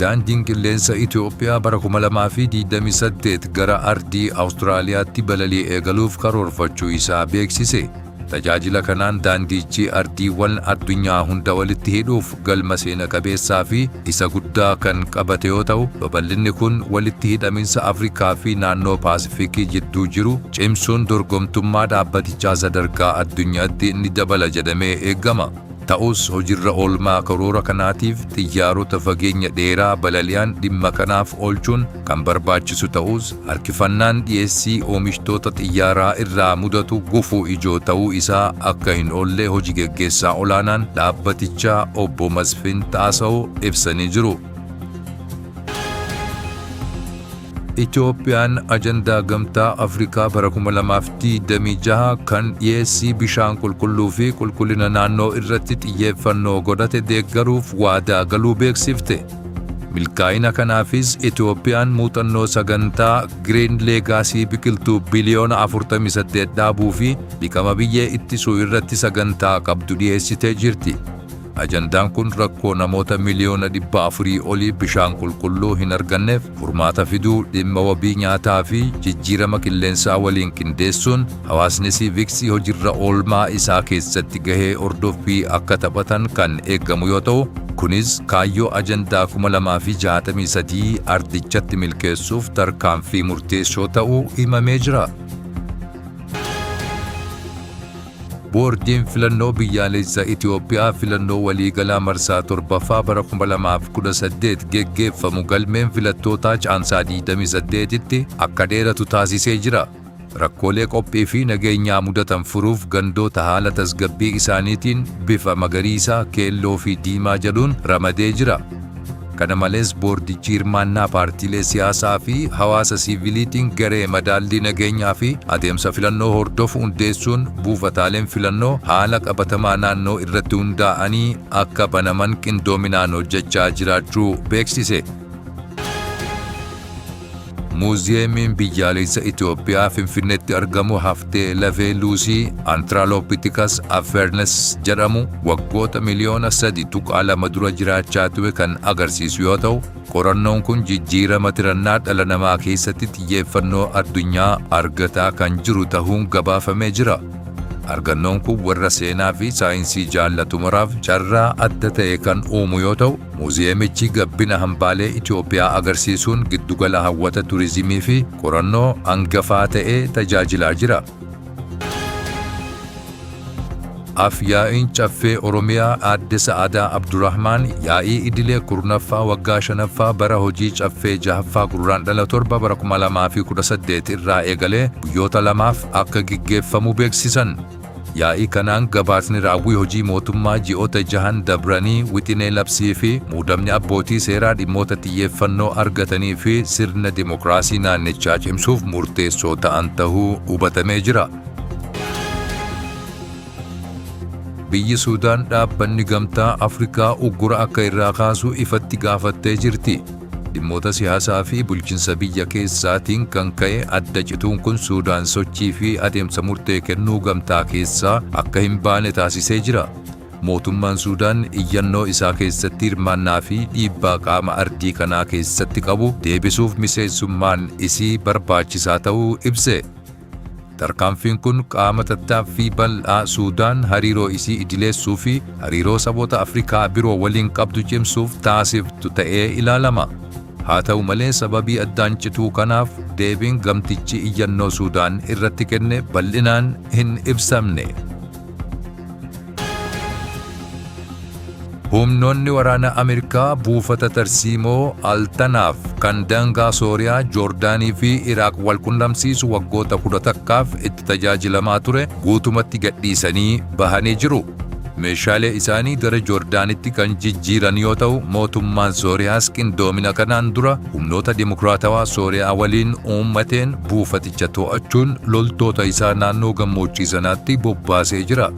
daandiin qilleensa Itoophiyaa bara 2028 gara ardii Awustiraaliyaatti balali'uu eegaluuf karoorfachuu isaa beeksise. Tajaajila kanaan daandichi ardiiwwan addunyaa hunda walitti hidhuuf galma seena qabeessaa fi isa guddaa kan qabate yoo ta'u, babal'inni kun walitti hidhaminsa Afrikaa fi naannoo Paasifikii jidduu jiru cimsuun dorgomtummaa dhaabbatichaa sadarkaa addunyaatti ni dabala jedhamee eegama. Ta'us hojiirra oolmaa karoora kanaatiif xiyyaarota fageenya dheeraa balali'an dhimma kanaaf oolchuun kan barbaachisu ta'us, harkifannaan dhiyeessii oomishtoota xiyyaaraa irraa mudatu gufuu ijoo ta'uu isaa akka hin oolle hojii geggeessaa olaanaan dhaabbatichaa obbo Masfin Xaasa'oo ibsanii jiru. Itoophiyaan ajandaa gamtaa Afrikaa bara 2026 kan dhiyeessii bishaan qulqulluu fi qulqullina naannoo irratti xiyyeeffannoo godhate deeggaruuf waadaa galuu beeksifte. Milkaa'ina kanaafis Itoophiyaan muuxannoo sagantaa Green Legacy biqiltuu biliyoona 48 dhaabuu fi dhiqama biyyee ittisuu irratti sagantaa qabdu dhiyeessitee jirti. Ajandaan kun rakkoo namoota miliyoona 400 olii bishaan qulqulluu hin arganneef furmaata fiduu, dhimma wabii nyaataa fi jijjiirama qilleensaa waliin qindeessuun hawaasni siiviksii hojiirra oolmaa isaa keessatti gahee hordoffii akka taphatan kan eegamu yoo ta'u, kunis kaayyoo ajandaa 2063 ardichatti milkeessuuf tarkaanfii murteessoo ta'uu himamee jira. Boordiin filannoo biyyaalessaa Itoophiyaa filannoo waliigalaa marsaa 7ffaa bara 2018 geggeeffamu galmeen filattootaa caamsaa 28tti akka dheeratu taasisee jira. Rakkoolee qophii fi nageenyaa mudatan furuuf gandoota haala tasgabbii isaaniitiin bifa magariisa, keelloo fi diimaa jedhuun ramadee jira. Kana malees boordichi hirmaannaa paartiilee siyaasaa fi hawaasa siviiliitiin garee madaallii nageenyaa fi adeemsa filannoo hordofu hundeessuun buufataaleen filannoo haala qabatamaa naannoo irratti hundaa'anii akka banaman qindoominaan hojjechaa jiraachuu beeksise. Muuziyeemiin biyyaalessaa Itoophiyaa Finfinneetti argamu haftee lafee Luusii Antiraaloopiitikas Afeernes jedhamu waggoota miliyoona 3.2 dura jiraachaa ture kan agarsiisu yoo ta'u, qorannoon kun jijjiirama tirannaa dhala namaa keessatti xiyyeeffannoo addunyaa argataa kan jiru ta'uun gabaafamee jira. Argannoon kun warra seenaa fi saayinsii jaallatu maraaf carraa adda ta'e kan uumu yoo ta'u, muuziyeemichi gabbina hambaalee Itoophiyaa agarsiisuun giddugala hawwata turizimii fi qorannoo hangafaa ta'ee tajaajilaa jira. Afyaa'iin caffee Oromiyaa Aadde Sa'aadaa Abdurrahmaan yaa'ii idilee kurnaffaa waggaa 5ffaa bara hojii caffee 6ffaa gurraandhala 7 bara 2018 irraa eegalee guyyoota lamaaf akka gaggeeffamu beeksisan. Yaa'ii kanaan gabaasni raawwii hojii mootummaa ji'oota 6 dabranii wixinee labsii fi muudamni abbootii seeraa dhimmoota xiyyeeffannoo argatanii fi sirna dimokiraasii naannichaa cimsuuf murteessoo ta'an ta'uu hubatamee jira. Biyyi Suudaan dhaabbanni gamtaa Afrikaa uggura akka irraa kaasu ifatti gaafattee jirti. Dhimmoota siyaasaa fi bulchiinsa biyya keessaatiin kan ka'e adda cituun kun Suudaan sochii fi adeemsa murtee kennuu gamtaa keessaa akka hin baane taasisee jira. Mootummaan Suudaan iyyannoo isaa keessatti hirmaannaa fi dhiibbaa qaama ardii kanaa keessatti qabu deebisuuf miseensummaan isii barbaachisaa ta'uu ibse. Tarkaanfiin kun qaama tattaaffii bal'aa Suudaan hariiroo isii idileessuu fi hariiroo saboota Afrikaa biroo waliin qabdu cimsuuf taasiftu ta'ee ilaalama. Haa ta'u malee sababii addaan cituu kanaaf deebiin gamtichi iyyannoo Suudaan irratti kenne bal'inaan hin ibsamne. Humnoonni waraana Ameerikaa buufata tarsiimoo Altanaaf kan daangaa Sooriyaa, Joordaanii fi Iraaq wal qunnamsiisu waggoota 11 itti tajaajilamaa ture guutumatti gadhiisanii bahanii jiru. Meeshaalee isaanii gara Joordaanitti kan jijjiiran yoo ta'u, mootummaan Sooriyaas qindoomina kanaan dura humnoota dimokiraatawaa Sooriyaa waliin uummateen buufaticha to'achuun loltoota isaa naannoo gammoojjii sanaatti bobbaasee jira.